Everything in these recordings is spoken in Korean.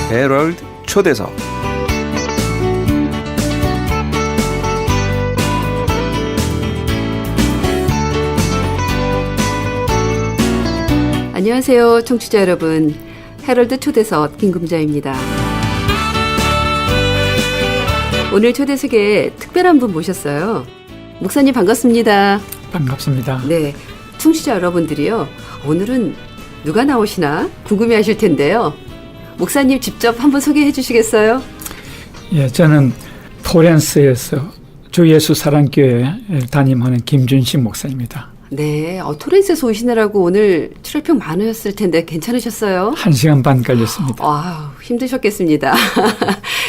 헤럴드 초대석. 안녕하세요, 청취자 여러분. 헤럴드 초대석 김금자입니다. 오늘 초대석에 특별한 분 모셨어요. 목사님 반갑습니다. 반갑습니다. 네, 청취자 여러분들이요, 오늘은 누가 나오시나 궁금해하실 텐데요. 목사님 직접 한번 소개해 주시겠어요? 예, 저는 토렌스에서 주 예수 사랑교회 담임하는 김준식 목사입니다. 네, 토렌스에서 오시느라고 오늘 출혈평 많으셨을 텐데 괜찮으셨어요? 1시간 반 걸렸습니다. 힘드셨겠습니다.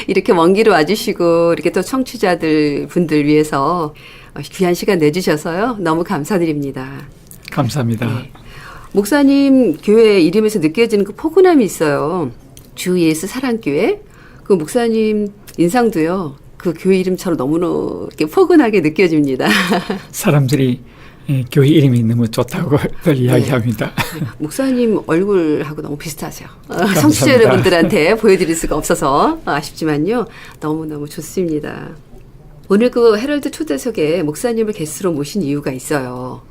이렇게 먼 길을 와주시고 이렇게 또 청취자들 분들 위해서 귀한 시간 내주셔서요. 너무 감사드립니다. 감사합니다. 네. 목사님 교회 이름에서 느껴지는 그 포근함이 있어요. 주 예수 사랑교회. 그 목사님 인상도요, 그 교회 이름처럼 너무너무 이렇게 포근하게 느껴집니다. 사람들이 교회 이름이 너무 좋다고 이야기합니다. 네. 목사님 얼굴하고 너무 비슷하세요. 청취자 여러분들한테 보여드릴 수가 없어서 아쉽지만요. 너무너무 좋습니다. 오늘 그 헤럴드 초대석에 목사님을 게스트로 모신 이유가 있어요.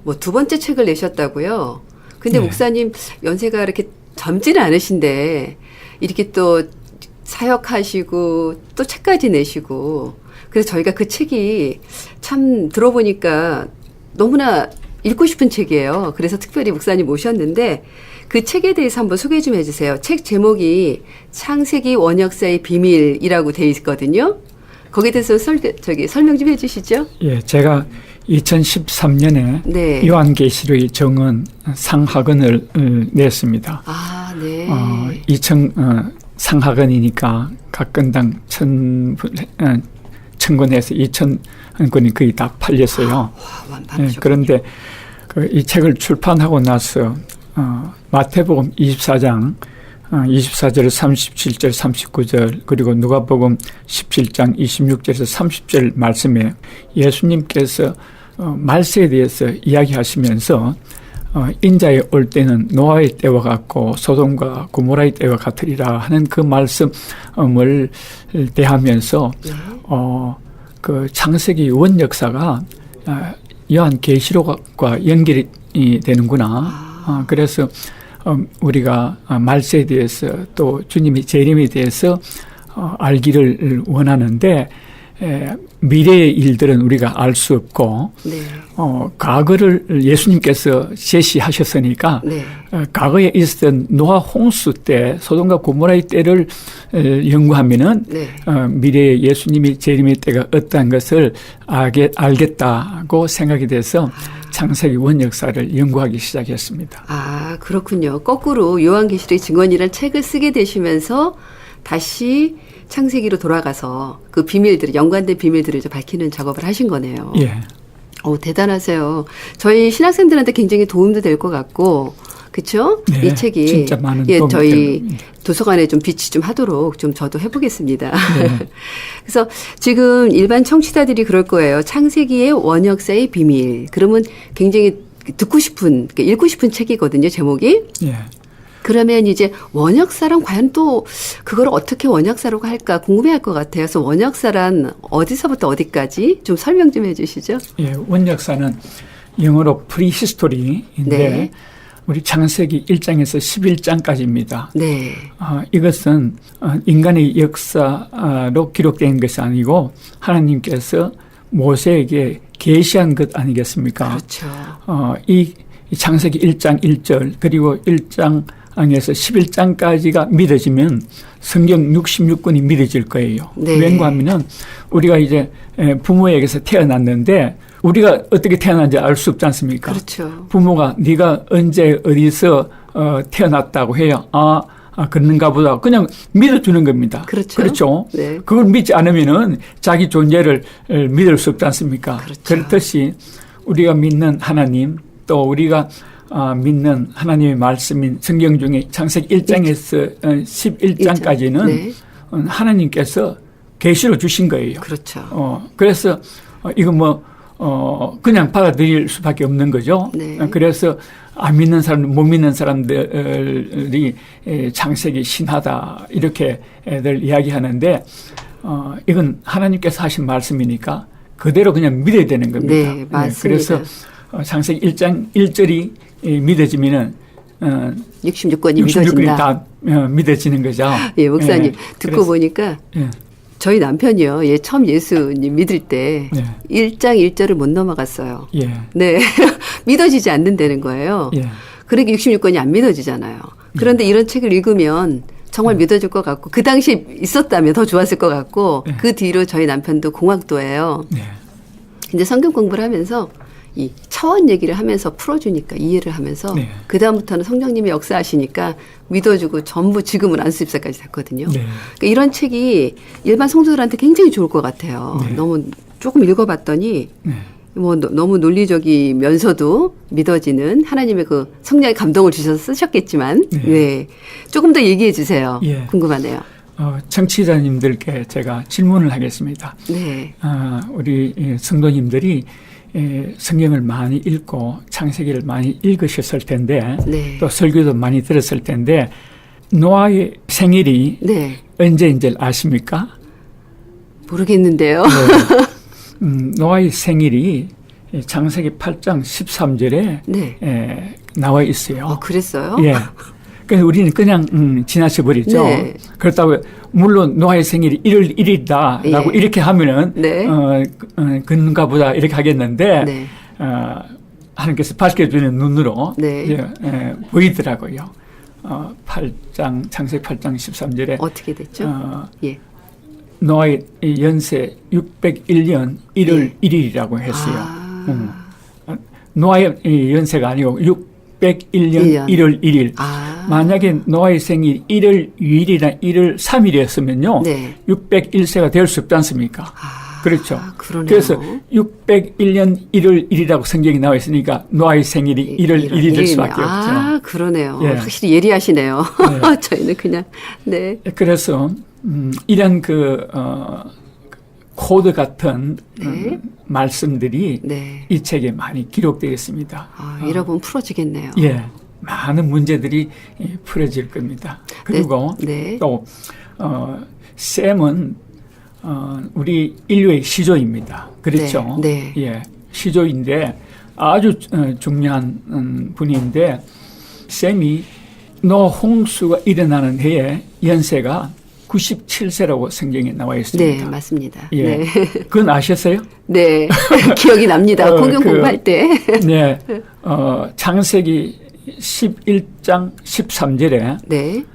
뭐 두 번째 책을 내셨다고요. 근데 네. 목사님 연세가 이렇게 젊지는 않으신데 이렇게 또 사역하시고 또 책까지 내시고, 그래서 저희가 그 책이 참 들어보니까 너무나 읽고 싶은 책이에요. 그래서 특별히 목사님 모셨는데 그 책에 대해서 한번 소개 좀 해주세요. 책 제목이 창세기 원역사의 비밀이라고 돼 있거든요. 거기에 대해서 설명 좀 해주시죠. 예, 제가 2013년에 네. 요한계시록의 정원 상하권을 냈습니다. 아, 네. 상하권이니까 각 건당 1000권에서 2000권이 거의 다 팔렸어요. 와, 네, 그런데 이 책을 출판하고 나서 마태복음 24장 24절 37절 39절 그리고 누가복음 17장 26절에서 30절 말씀에 예수님께서 말세에 대해서 이야기하시면서 인자에 올 때는 노아의 때와 같고 소돔과 고모라의 때와 같으리라 하는 그 말씀을 대하면서 그 창세기 원역사가 요한계시록과 연결이 되는구나. 그래서 우리가 말세에 대해서 또 주님의 재림에 대해서 알기를 원하는데 미래의 일들은 우리가 알 수 없고 네. 과거를 예수님께서 제시하셨으니까 네. 과거에 있었던 노아 홍수 때 소돔과 고모라의 때를 연구하면은 네. 미래의 예수님이 재림의 때가 어떠한 것을 알겠다고 생각이 돼서 창세기 원역사를 연구하기 시작했습니다. 아, 그렇군요. 거꾸로 요한계시록의 증언이라는 책을 쓰게 되시면서 다시 창세기로 돌아가서 그 비밀들, 연관된 비밀들을 좀 밝히는 작업을 하신 거네요. 예. 대단하세요. 저희 신학생들한테 굉장히 도움도 될 것 같고, 그렇죠? 네, 이 책이 진짜 많은 도움이 저희 됩니다. 도서관에 좀 비치 좀 하도록 좀 저도 해보겠습니다. 네. 그래서 지금 일반 청취자들이 그럴 거예요. 창세기의 원역사의 비밀. 그러면 굉장히 듣고 싶은, 읽고 싶은 책이거든요, 제목이. 예. 그러면 이제 원역사란 과연 또 그걸 어떻게 원역사라고 할까 궁금해할 것 같아요. 그래서 원역사란 어디서부터 어디까지 좀 설명 좀 해주시죠. 예, 원역사는 영어로 프리히스토리인데 네. 우리 창세기 1장에서 11장까지입니다. 네. 이것은 인간의 역사로 기록된 것이 아니고 하나님께서 모세에게 계시한 것 아니겠습니까? 그렇죠. 이 창세기 1장 1절 그리고 1장에서 11장까지가 믿어지면 성경 66권이 믿어질 거예요. 네. 왠가 하면은 우리가 이제 부모에게서 태어났는데 우리가 어떻게 태어난지 알 수 없지 않습니까? 그렇죠. 부모가 네가 언제 어디서 태어났다고 해요. 그런가 보다. 그냥 믿어주는 겁니다. 그렇죠. 그렇죠. 네. 그걸 믿지 않으면은 자기 존재를 믿을 수 없지 않습니까? 그렇죠. 그렇듯이 우리가 믿는 하나님 또 우리가 믿는 하나님의 말씀인 성경 중에 창세기 1장에서 11장까지는 네. 하나님께서 계시로 주신 거예요. 그렇죠. 그래서 이거 그냥 받아들일 수밖에 없는 거죠. 네. 그래서 안 믿는 사람, 못 믿는 사람들이 창세기 신하다 이렇게들 이야기하는데 이건 하나님께서 하신 말씀이니까 그대로 그냥 믿어야 되는 겁니다. 네, 맞습니다. 그래서 창세기 1장 1절이 믿어지면은 66권이 66권이 믿어진다. 다 믿어지는 거죠. 예, 목사님 듣고 그래서, 보니까 예. 저희 남편이요. 예, 처음 예수님 믿을 때 네. 1장 1절을 못 넘어갔어요. 예. 네. 믿어지지 않는다는 거예요. 예. 그러니까 66권이 안 믿어지잖아요. 그런데 이런 책을 읽으면 정말 믿어질 것 같고 그 당시에 있었다면 더 좋았을 것 같고 그 뒤로 저희 남편도 공학도예요. 네. 근데 성경 공부를 하면서 이 차원 얘기를 하면서 풀어주니까 이해를 하면서 네. 그 다음부터는 성령님이 역사하시니까 믿어주고 전부 지금은 안수입사까지 됐거든요. 네. 그러니까 이런 책이 일반 성도들한테 굉장히 좋을 것 같아요. 네. 너무 조금 읽어봤더니 네. 뭐 너무 논리적이면서도 믿어지는 하나님의 그 성령의 감동을 주셔서 쓰셨겠지만 네. 네. 조금 더 얘기해 주세요. 예. 궁금하네요. 청취자님들께 제가 질문을 하겠습니다. 네. 우리 성도님들이 성경을 많이 읽고 창세기를 많이 읽으셨을 텐데 네. 또 설교도 많이 들었을 텐데 노아의 생일이 네. 언제인지 아십니까? 모르겠는데요. 네. 노아의 생일이 창세기 8장 13절에 네. 나와 있어요. 그랬어요? 예. 그래서 우리는 그냥 지나쳐 버리죠. 네. 그렇다고 물론 노아의 생일이 1월 1일이다라고 예. 이렇게 하면은 네. 그런가 보다 이렇게 하겠는데 네. 하나님께서 밝혀주는 눈으로 네. 보이더라고요. 8장 창세기 8장 13절에 어떻게 됐죠? 예. 노아의 연세 601년 1월 1일이라고 했어요. 노아의 연세가 아니고 601년 1월 1일. 만약에 노아의 생일 1월 2일이나 1월 3일이었으면요. 네. 601세가 될 수 없지 않습니까? 그렇죠. 그러네요. 그래서 601년 1월 1일이라고 성경이 나와 있으니까 노아의 생일이 1월 1일 될 수밖에 없죠. 그러네요. 예. 확실히 예리하시네요. 네. 저희는 그냥 네. 그래서 이런 코드 같은 네. 말씀들이 네. 이 책에 많이 기록되어 있습니다. 읽어보면 풀어지겠네요. 예, 많은 문제들이 풀어질 겁니다. 그리고 네. 또 셈은 우리 인류의 시조입니다. 그렇죠? 네. 예, 시조인데 아주 중요한 분인데 셈이 노아 홍수가 일어나는 해에 연세가 97세라고 성경에 나와 있습니다. 네, 맞습니다. 예. 네. 그건 아셨어요? 네. 기억이 납니다. 공경 공부할 때. 네. 창세기 11장 13절에 네.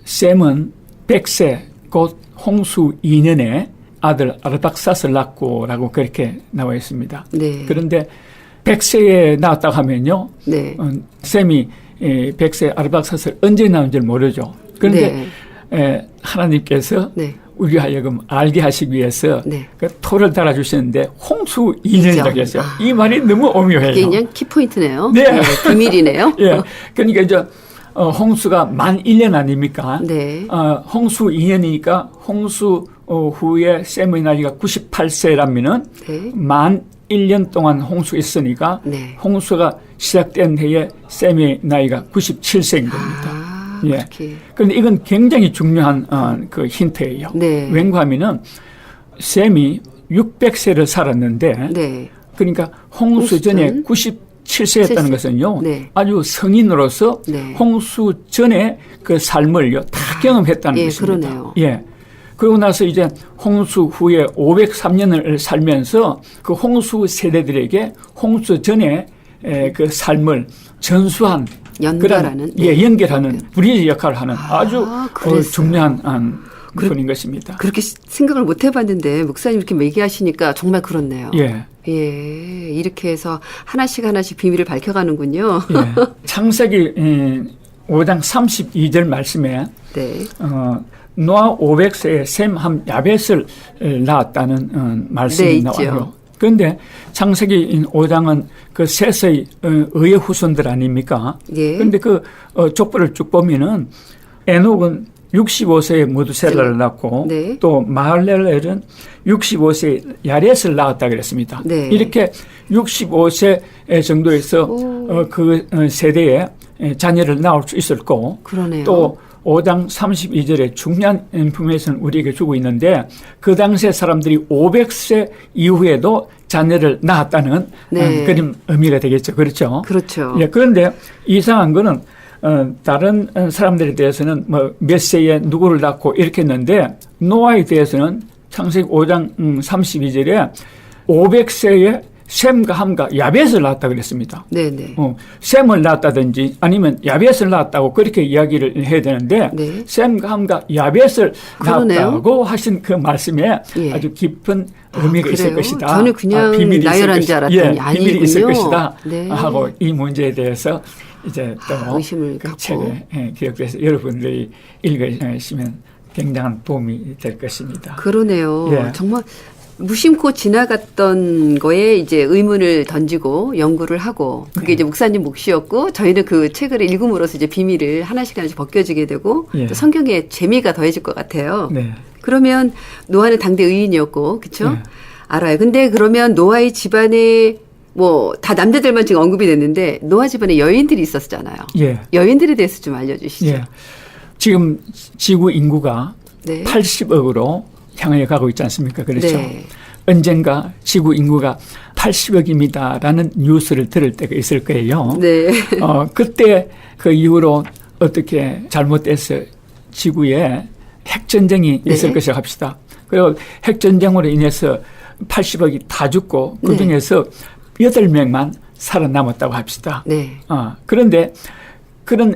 셈은 100세 곧 홍수 2년에 아들 아르박삿을 낳고라고 그렇게 나와 있습니다. 네. 그런데 100세에 낳았다고 하면요. 네. 셈이 100세 아르박삿을 언제 낳은지 모르죠. 그런데 하나님께서 네. 우리 하여금 알게 하시기 위해서 네. 그 토를 달아주셨는데 홍수 2년이라고 했어요. 이 말이 너무 오묘해요. 이게 그냥 키포인트네요. 네. 네. 비밀이네요. 예. 그러니까 이제 홍수가 만 1년 아닙니까? 네. 홍수 2년이니까 홍수 후에 셈의 나이가 98세라면은 네. 만 1년 동안 홍수가 있으니까 네. 홍수가 시작된 해에 셈의 나이가 97세인 겁니다. 예. 그렇게. 그런데 이건 굉장히 중요한 그 힌트예요. 네. 왠가 하면은 셈이 600세를 살았는데 네. 그러니까 홍수 전에 97세였다는 것은요. 네. 아주 성인으로서 네. 홍수 전에 그 삶을요 다 경험했다는 것입니다. 그러네요. 예. 그러고 나서 이제 홍수 후에 503년을 살면서 그 홍수 세대들에게 홍수 전에 그 삶을 전수한 연결하는. 그런, 연결하는 브리지 역할을 하는 아주 그랬어요. 중요한 분인 것입니다. 그렇게 생각을 못 해봤는데 목사님 이렇게 얘기하시니까 정말 그렇네요. 예. 예, 이렇게 해서 하나씩 비밀을 밝혀가는군요. 예. 창세기 5장 32절 말씀에 네. 노아 500세에 셈함 야벳을 낳았다는 말씀이 네, 나와요. 그런데 창세기 5장은 그 셋의 의의 후손들 아닙니까? 예. 그런데 그 족보를 쭉 보면은 에녹은 65세에 모두셀라를 낳고 네. 또 마할렐은 65세에 야렛을 낳았다 그랬습니다. 네. 이렇게 65세 정도에서 그 세대에 자녀를 낳을 수 있었고 그러네요. 또 5장 32절에 중요한 인포메이션을 우리에게 주고 있는데 그 당시에 사람들이 500세 이후에도 자녀를 낳았다는 네. 그런 의미가 되겠죠. 그렇죠? 그렇죠. 예, 그런데 이상한 거는 다른 사람들에 대해서는 뭐 몇 세에 누구를 낳고 이렇게 했는데 노아에 대해서는 창세기 5장 32절에 500세에 셈과 함과 야벳을 낳았다 그랬습니다. 네네. 셈을 낳았다든지 아니면 야벳을 낳았다고 그렇게 이야기를 해야 되는데 네. 셈과 함과 야벳을 그러네요. 낳았다고 하신 그 말씀에 예. 아주 깊은 의미가 있을 그래요? 것이다. 저는 그냥 비밀이 나열한 있을 줄 알았더니 예, 비밀이 있을 아니군요. 것이다 네. 하고 이 문제에 대해서 이제 또 의심을 그 갖고. 책에 기록돼서 여러분들이 읽으시면 굉장한 도움이 될 것입니다. 그러네요. 예. 정말 무심코 지나갔던 거에 이제 의문을 던지고 연구를 하고 그게 이제 목사님 몫이었고 저희는 그 책을 읽음으로써 이제 비밀을 하나씩 벗겨지게 되고 예. 또 성경에 재미가 더해질 것 같아요. 네. 그러면 노아는 당대 의인이었고 그렇죠? 네. 알아요. 근데 그러면 노아의 집안에 뭐 다 남자들만 지금 언급이 됐는데 노아 집안에 여인들이 있었잖아요. 예. 여인들에 대해서 좀 알려주시죠. 예. 지금 지구 인구가 네. 80억으로 향해 가고 있지 않습니까? 그렇죠. 네. 언젠가 지구 인구가 80억입니다라는 뉴스를 들을 때가 있을 거예요. 네. 그때 그 이후로 어떻게 잘못돼서 지구에 핵전쟁이 있을 네. 것이라고 합시다. 그리고 핵전쟁으로 인해서 80억이 다 죽고 그 중에서 8명만 살아남았다고 합시다. 네. 그런데 그런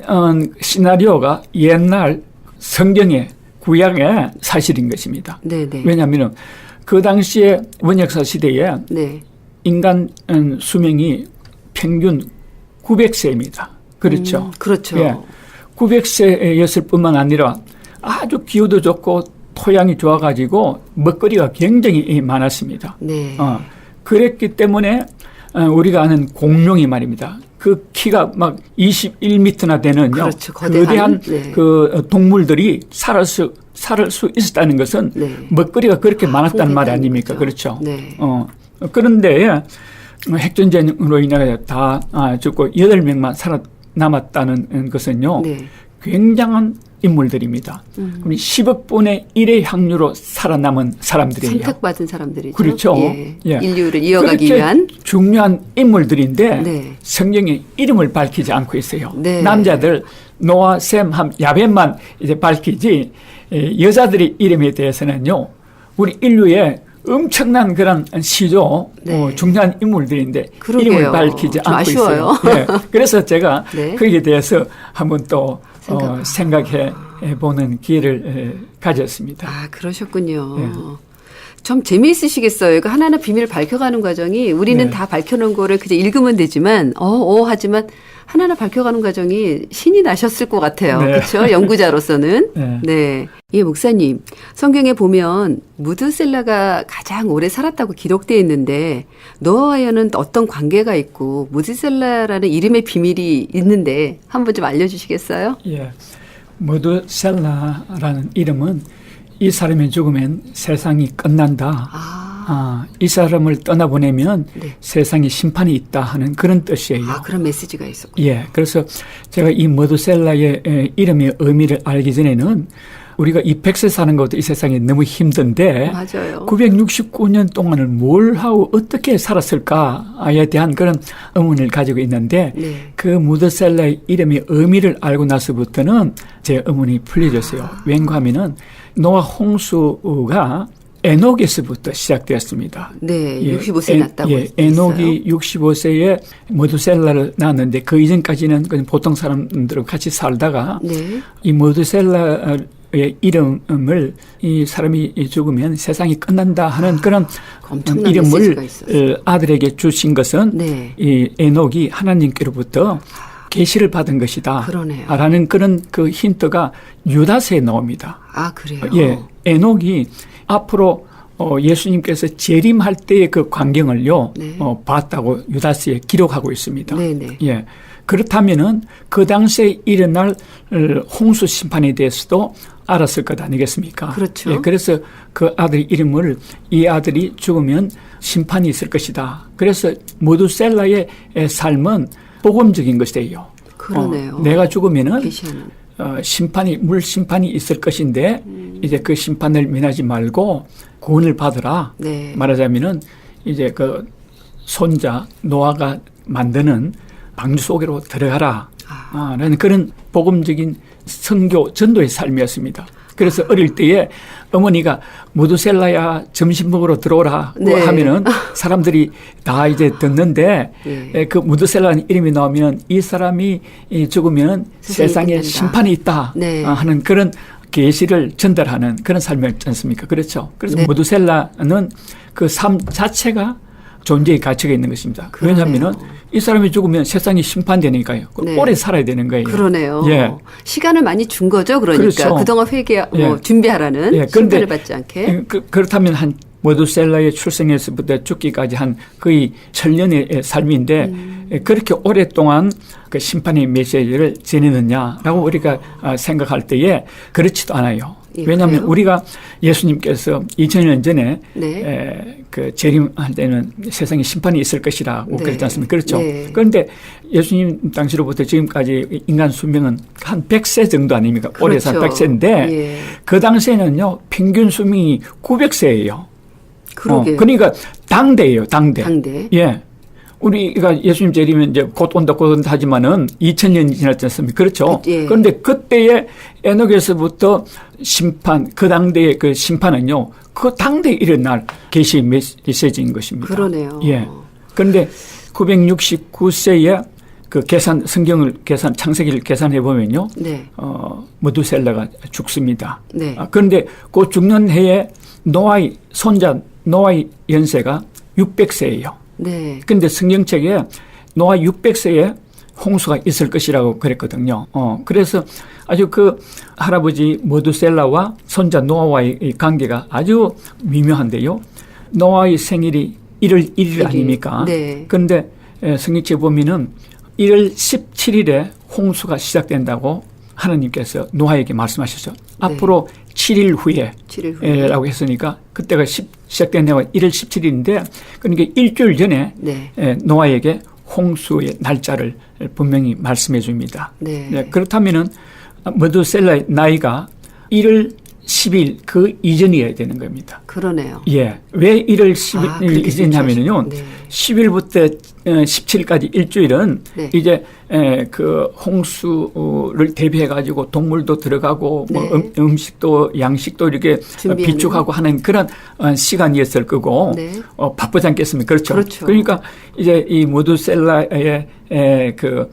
시나리오가 옛날 성경의 구약의 사실인 것입니다. 네네. 왜냐하면 그 당시에 원역사 시대에 네. 인간 수명이 평균 900세입니다. 그렇죠. 그렇죠. 예. 900세였을 뿐만 아니라 아주 기후도 좋고 토양이 좋아가지고 먹거리가 굉장히 많았습니다. 네. 그랬기 때문에 우리가 아는 공룡이 말입니다. 그 키가 막 21m나 되는 그렇죠. 거대한 네. 그 동물들이 살을 수 있었다는 것은 네. 먹거리가 그렇게 많았단 말 풍부했다는 아닙니까? 거죠. 그렇죠. 네. 그런데 핵전쟁으로 인해 다 죽고 8명만 살아남았다는 것은요. 네. 굉장한 인물들입니다. 10억 분의 1의 확률로 살아남은 사람들이에요. 선택받은 사람들이죠. 그렇죠. 예. 예. 인류를 이어가기 그렇게 위한. 중요한 인물들인데 네. 성경에 이름을 밝히지 않고 있어요. 네. 남자들 노아, 셈, 함, 야벳만 이제 밝히지 여자들의 이름에 대해서는요. 우리 인류의 엄청난 그런 시조 네. 중요한 인물들인데 그러게요. 이름을 밝히지 좀 않고 아쉬워요. 있어요. 네. 그래서 제가 네. 거기에 대해서 한번 또 생각해 보는 기회를 가졌습니다. 그러셨군요. 네. 좀 재미있으시겠어요. 이거 하나하나 비밀을 밝혀가는 과정이 우리는 네. 다 밝혀놓은 거를 그냥 읽으면 되지만 하지만 하나하나 밝혀가는 과정이 신이 나셨을 것 같아요. 네. 그렇죠? 연구자로서는. 네. 네. 예, 목사님. 성경에 보면 무드셀라가 가장 오래 살았다고 기록되어 있는데 노아와는 어떤 관계가 있고 무드셀라라는 이름의 비밀이 있는데 한번 좀 알려주시겠어요? 예. 모두셀라라는 이름은 이 사람이 죽으면 세상이 끝난다. 이 사람을 떠나보내면 네. 세상에 심판이 있다 하는 그런 뜻이에요. 그런 메시지가 있었고. 예. 그래서 제가 이 모두셀라의 이름의 의미를 알기 전에는 우리가 이 100세 사는 것도 이 세상에 너무 힘든데 맞아요. 969년 동안을 뭘 하고 어떻게 살았을까에 대한 그런 의문을 가지고 있는데 네. 그 무드셀라의 이름의 의미를 알고 나서부터는 제 의문이 풀려졌어요. 왠가 하면은 노아 홍수가 에녹에서부터 시작되었습니다. 네. 65세 났다고 했어요. 에녹이 65세에 모두셀라를 낳았는데 그 이전까지는 그냥 보통 사람들과 같이 살다가 네. 이 모두셀라의 이름을 이 사람이 죽으면 세상이 끝난다 하는 그런 엄청난 이름을 메시지가 있었어요. 아들에게 주신 것은 네. 이 에녹이 하나님께로부터 계시를 받은 것이다. 그러네요. 라는 그런 그 힌트가 유다서에 나옵니다. 그래요? 예, 에녹이 앞으로 예수님께서 재림할 때의 그 광경을요, 네. 봤다고 유다서에 기록하고 있습니다. 네네. 예. 그렇다면은 그 당시에 일어날 홍수 심판에 대해서도 알았을 것 아니겠습니까? 그렇죠. 예, 그래서 그 아들 이름을 이 아들이 죽으면 심판이 있을 것이다. 그래서 모두셀라의 삶은 복음적인 것이에요. 그러네요. 내가 죽으면은 계시하는. 물 심판이 있을 것인데 이제 그 심판을 면하지 말고 구원을 받으라. 네. 말하자면은 이제 그 손자 노아가 만드는 방주 속으로 들어가라. 라는 그런 복음적인 선교 전도의 삶이었습니다. 그래서 어릴 때에 어머니가 모두셀라야 점심 먹으러 들어오라 네. 하면은 사람들이 다 이제 듣는데 네. 그 모두셀라는 이름이 나오면 이 사람이 죽으면 세상에 끝난다. 심판이 있다 네. 하는 그런 계시를 전달하는 그런 삶이었지 않습니까? 그렇죠. 그래서 네. 모두셀라는 그 삶 자체가 존재의 가치가 있는 것입니다. 그러네요. 왜냐하면 이 사람이 죽으면 세상이 심판되니까요. 네. 오래 살아야 되는 거예요. 그러네요. 예. 시간을 많이 준 거죠. 그러니까 그렇죠. 그동안 회개 예. 준비하라는 예, 심판을 받지 않게. 그렇다면 한 모두셀라의 출생에서부터 죽기까지 한 거의 1000년의 삶인데 그렇게 오랫동안 그 심판의 메시지를 전했느냐라고 우리가 생각할 때에 그렇지도 않아요. 예, 왜냐하면 그래요? 우리가 예수님께서 2000년 전에 네. 그 재림할 때는 세상에 심판이 있을 것이라고 네. 그랬지 않습니까? 그렇죠. 네. 그런데 예수님 당시로부터 지금까지 인간 수명은 한 100세 정도 아닙니까? 오래 산 그렇죠. 100세인데 예. 그 당시에는요 평균 수명이 900세예요. 그러게요. 그러니까 당대예요, 당대. 당대. 예. 우리가 예수님 재림은 이제 곧 온다 하지만은 2000년이 지났지 않습니까? 그렇죠. 예. 그런데 그때의 에녹에서부터 심판, 그 당대의 그 심판은요, 그 당대에 일어날 계시 메시지인 것입니다. 그러네요. 예. 그런데 969세에 그 창세기를 계산해 보면요. 네. 모두셀라가 죽습니다. 네. 그런데 그 죽는 해에 노아의 연세가 600세예요. 네. 그런데 성경책에 노아 600세에 홍수가 있을 것이라고 그랬거든요. 그래서 아주 그 할아버지 모두셀라와 손자 노아와의 이 관계가 아주 미묘한데요. 노아의 생일이 1월 1일 아닙니까? 네. 그런데 성경책에 보면은 1월 17일에 홍수가 시작된다고 하나님께서 노아에게 말씀하셨죠. 앞으로 7일 후에 7일 후에. 라고 했으니까 그때가 시작된 해가 1월 17일인데 그러니까 일주일 전에 네. 노아에게 홍수의 날짜를 분명히 말씀해 줍니다. 네. 그렇다면은 모두셀라의 나이가 1월 10일 그 이전이어야 되는 겁니다. 그러네요. 예. 왜 1월 10일 그렇게 이전이냐면요. 네. 10일부터 17일까지 일주일은 네. 이제 그 홍수를 대비해 가지고 동물도 들어가고 네. 뭐 음식도 양식도 이렇게 준비하는. 비축하고 하는 그런 시간이었을 거고 네. 바쁘지 않겠습니까? 그렇죠. 그렇죠. 그러니까 이제 이 모두셀라의 그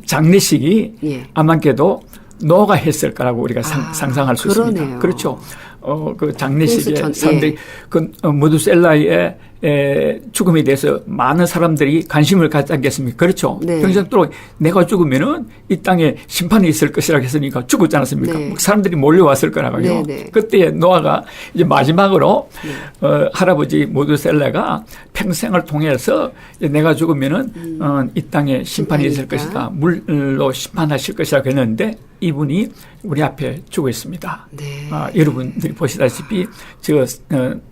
장례식이 예. 아마게도 노아가 했을 거라고 우리가 상상할 수 그러네요. 있습니다. 그렇죠. 그 장례식에 홍수 사람들이 그 모두셀라의 죽음에 대해서 많은 사람들이 관심을 갖지 않겠습니까? 그렇죠. 네. 평생도록 내가 죽으면은 이 땅에 심판이 있을 것이라고 했으니까 죽었지 않았습니까? 네. 사람들이 몰려왔을 거라고요. 네, 네. 그때 노아가 이제 마지막으로 할아버지 모두셀라가 평생을 통해서 이제 내가 죽으면은 이 땅에 심판이 있을 심판이니까. 것이다. 물로 심판하실 것이라고 했는데 이분이 우리 앞에 죽어 있습니다. 네. 여러분들이 보시다시피 저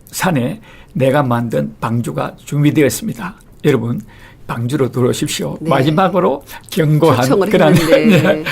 산에 내가 만든 방주가 준비되어 있습니다. 여러분 방주로 들어오십시오. 네. 마지막으로 경고한 초청을 그런 했는데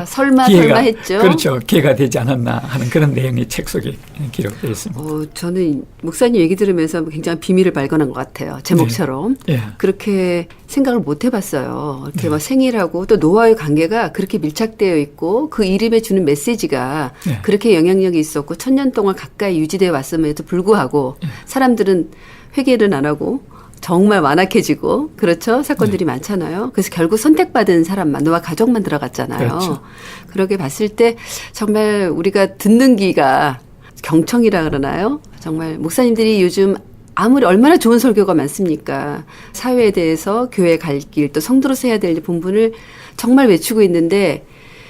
설마 했죠. 그렇죠. 기회가 되지 않았나 하는 그런 내용이 책 속에 기록되어 있습니다. 저는 목사님 얘기 들으면서 굉장히 비밀을 발견한 것 같아요. 제목처럼. 예. 그렇게 생각을 못 해봤어요. 이렇게 막 생일하고 또 노아의 관계가 그렇게 밀착되어 있고 그 이름에 주는 메시지가 네. 그렇게 영향력이 있었고 1000년 동안 가까이 유지되어 왔음에도 불구하고 사람들은 회개를 안 하고 정말 완악해지고 그렇죠. 사건들이 많잖아요. 그래서 결국 선택받은 사람만 노아 가족만 들어갔잖아요. 그렇죠. 그렇게 봤을 때 정말 우리가 듣는 귀가 경청이라 그러나요? 정말 목사님들이 요즘 아무리 얼마나 좋은 설교가 많습니까? 사회에 대해서 교회 갈 길 또 성도로서 해야 될 본분을 정말 외치고 있는데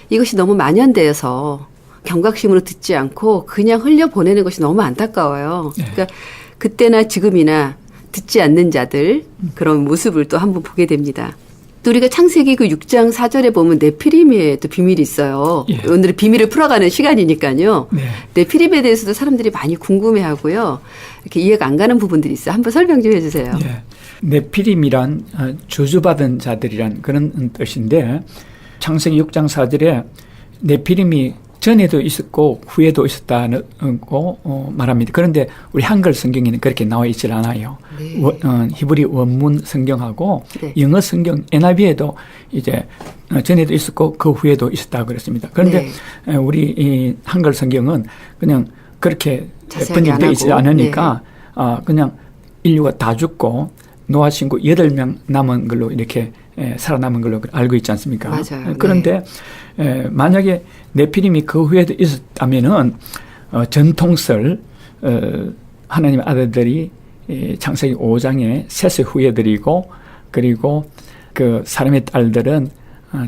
이것이 너무 만연되어서 경각심으로 듣지 않고 그냥 흘려보내는 것이 너무 안타까워요. 네. 그러니까 그때나 지금이나 듣지 않는 자들 그런 모습을 또 한번 보게 됩니다. 또 우리가 창세기 그 6장 4절에 보면 네피림의 또 비밀이 있어요. 예. 오늘은 비밀을 풀어가는 시간이니까요. 네. 네피림에 대해서도 사람들이 많이 궁금해하고요. 이렇게 이해가 안 가는 부분들이 있어요. 한번 설명 좀 해주세요. 예. 네피림이란 저주받은 자들이란 그런 뜻인데 창세기 6장 4절에 네피림이 전에도 있었고 후에도 있었다고 말합니다. 그런데 우리 한글 성경에는 그렇게 나와 있질 않아요. 네. 히브리 원문 성경하고 네. 영어 성경 NIV에도 이제 전에도 있었고 그 후에도 있었다고 그랬습니다. 그런데 우리 이 한글 성경은 그냥 그렇게 번역되어 있지 않으니까 그냥 인류가 다 죽고 노아 친구 8명 남은 걸로 이렇게 살아남은 걸로 알고 있지 않습니까? 맞아요. 그런데 만약에 네피림이 그 후에도 있었다면은 전통설 하나님의 아들들이 창세기 5장에 셋의 후예들이고 그리고 그 사람의 딸들은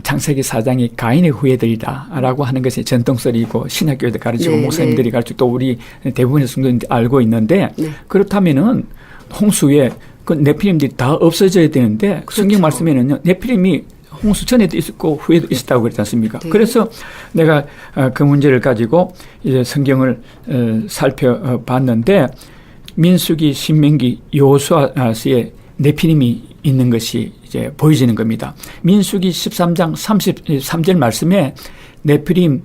창세기 4장이 가인의 후예들이다라고 하는 것이 전통설이고 신학교에도 가르치고 목사님들이 가르치고 또 우리 대부분의 성도님들이 알고 있는데 그렇다면은 홍수에 그 네피림들이 다 없어져야 되는데 그렇죠. 성경 말씀에는요 네피림이 홍수 전에도 있었고 후에도 있었다고 그랬지 않습니까? 네. 그래서 내가 그 문제를 가지고 이제 성경을 살펴봤는데 민수기, 신명기, 여호수아서에 네피림이 있는 것이 이제 보여지는 겁니다. 민수기 13장 33절 말씀에 네피림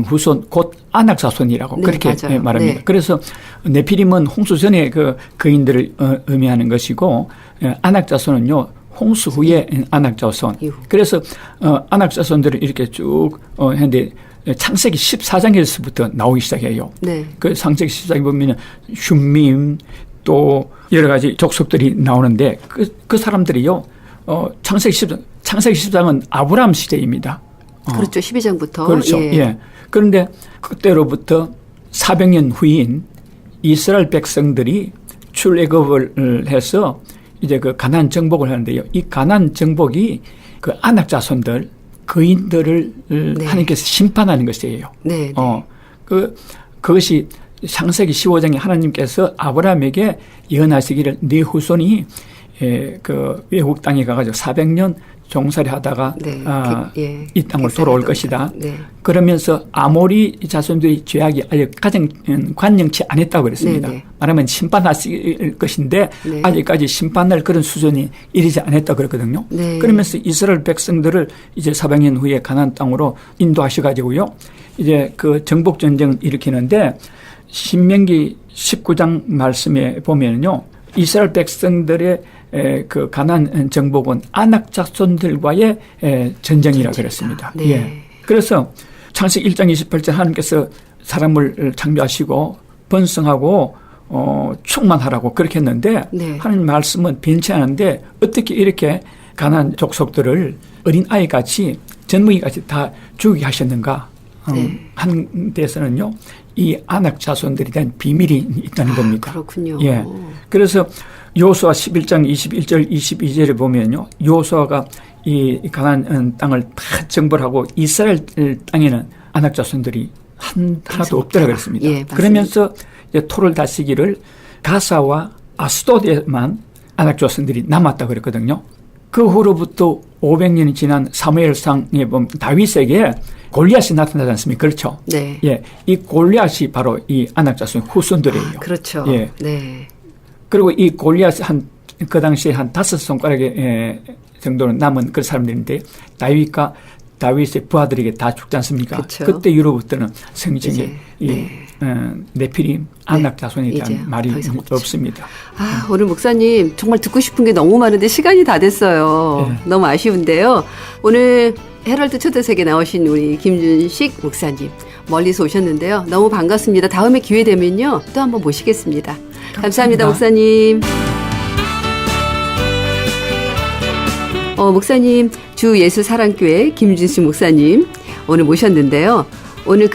후손 곧 아낙 자손이라고 그렇게 맞아요. 말합니다. 그래서 네피림은 홍수 전에 그 거인들을 의미하는 것이고 아낙 자손은요 홍수 후에 아낙 자손. 그래서 아낙 자손들을 이렇게 쭉 했는데 창세기 14장에서부터 나오기 시작해요. 네. 그 창세기 14장에 보면은 슌밈 또 여러 가지 족속들이 나오는데 그 사람들이요 창세기 14장은 아브라함 시대입니다. 그렇죠. 12장부터. 그렇죠. 예. 그런데 그때로부터 400년 후인 이스라엘 백성들이 출애굽을 해서 이제 그 가나안 정복을 하는데요. 이 가나안 정복이 그 아낙 자손들, 거인들을 하나님께서 심판하는 것이에요. 네. 그것이 창세기 15장에 하나님께서 아브라함에게 예언하시기를 네 후손이 그 외국 땅에 가가지고 400년 종살이 하다가 이 땅으로 돌아올 것이다. 네. 그러면서 아모리 자손들이 죄악이 아직 가장 관영치 않았다고 그랬습니다. 말하면 심판하실 것인데 아직까지 심판할 그런 수준이 이르지 않았다고 그랬거든요. 그러면서 이스라엘 백성들을 이제 400년 후에 가나안 땅으로 인도하셔가지고요. 이제 그 정복 전쟁을 일으키는데 신명기 19장 말씀에 보면요. 이스라엘 백성들의 그 가나안 정복은 아낙 자손들과의 전쟁이라 그랬습니다. 네. 예. 그래서 창세기 1장 28절 하나님께서 사람을 창조하시고 번성하고 충만하라고 그렇게 했는데 하나님 말씀은 변치 않은데 어떻게 이렇게 가나안 족속들을 어린 아이같이 젊은이같이 다 죽이게 하셨는가 한 데서는요. 이 아낙 자손들에 대한 비밀이 있다는 겁니다. 그렇군요. 예. 그래서 여호수아 11장 21절 22절에 보면요. 여호수아가 이 가나안 땅을 다 정벌하고 이스라엘 땅에는 아낙 자손들이 하나도 없더라 그랬습니다. 예, 그러면서 이제 토를 다스기를 가사와 아스도드에만 아낙 자손들이 남았다 그랬거든요. 그 후로부터 500년이 지난 사무엘상에 보면 다윗에게 골리앗이 나타나지 않습니까? 그렇죠? 네. 예. 이 골리앗이 바로 이 아낙 자손의 후손들이에요. 그렇죠. 예. 네. 그리고 이 골리앗이 그 당시에 한 5손가락의 정도는 남은 그 사람들인데 다윗과 다윗의 부하들에게 다 죽지 않습니까? 그렇죠. 그때 이후로부터는 성경에 네피림 아낙 자손에 대한 말이 없습니다. 아, 오늘 목사님 정말 듣고 싶은 게 너무 많은데 시간이 다 됐어요. 너무 아쉬운데요. 오늘 헤럴드 초대석에 나오신 우리 김준식 목사님 멀리서 오셨는데요. 너무 반갑습니다. 다음에 기회 되면요. 또 한번 모시겠습니다. 감사합니다, 목사님. 목사님, 주 예수사랑교회 김준식 목사님 오늘 모셨는데요. 오늘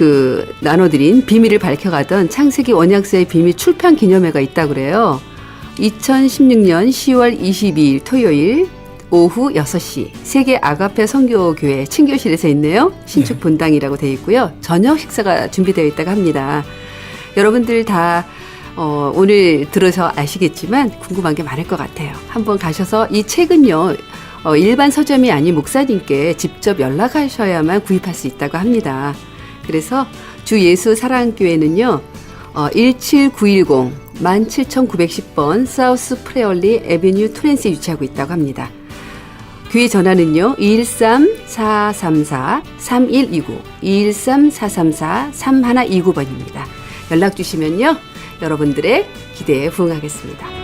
나눠드린 비밀을 밝혀가던 창세기 원약서의 비밀 출판 기념회가 있다고 그래요. 2016년 10월 22일 토요일 오후 6시 세계 아가페 선교교회 친교실에서 있네요. 신축 본당이라고 되어 있고요. 저녁 식사가 준비되어 있다고 합니다. 여러분들 다 오늘 들어서 아시겠지만 궁금한 게 많을 것 같아요. 한번 가셔서 이 책은요. 일반 서점이 아닌 목사님께 직접 연락하셔야만 구입할 수 있다고 합니다. 그래서 주 예수 사랑교회는요, 17910 17910번 사우스 프레얼리 에비뉴 토렌스에 위치하고 있다고 합니다. 교회 전화는요, 213-434-3129, 213-434-3129번입니다. 연락 주시면요, 여러분들의 기대에 부응하겠습니다.